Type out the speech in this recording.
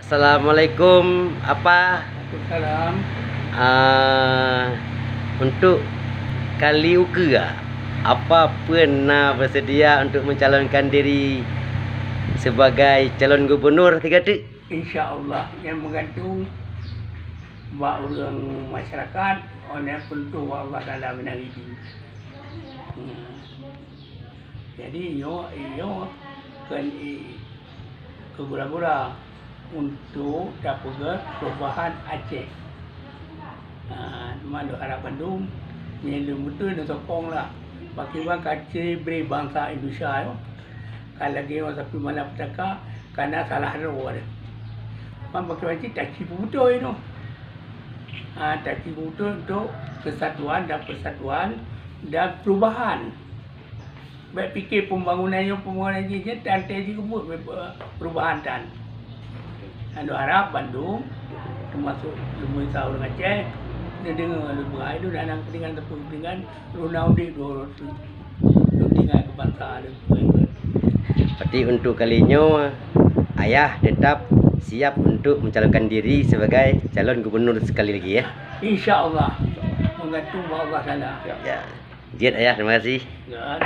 Assalamualaikum. Waalaikumsalam. Untuk kali uka, apa pernah bersedia untuk mencalonkan diri sebagai calon gubernur tiga tu? InsyaAllah yang menggantung buat orang masyarakat orang pentu Allah dalam menari ini. Jadi yo kan ke gura-gura untuk dapat perubahan Aceh. Cuma harap Bandung menyelum betul dan sokong lah. Bagaimana Aceh beri bangsa Indonesia yo. Kalau lagi orang sapi malam petaka karena salah roh ada. Bagaimana sih tak cipu betul itu. Tak cipu betul untuk kesatuan dan perubahan. Baik fikir pembangunan je tantai je buat perubahan tan. Ando harap Bandung termasuk Lumui Sahur Aceh dia dengar lebih itu dan anak ketinggalan tepung dengan Runaudik 200 ketinggalan kebangsaan. Berarti untuk kalinya ayah tetap siap untuk mencalonkan diri sebagai calon gubernur sekali lagi ya. InsyaAllah menggantung Allah sana. Ya. Jiat ayah, terima kasih. Ya.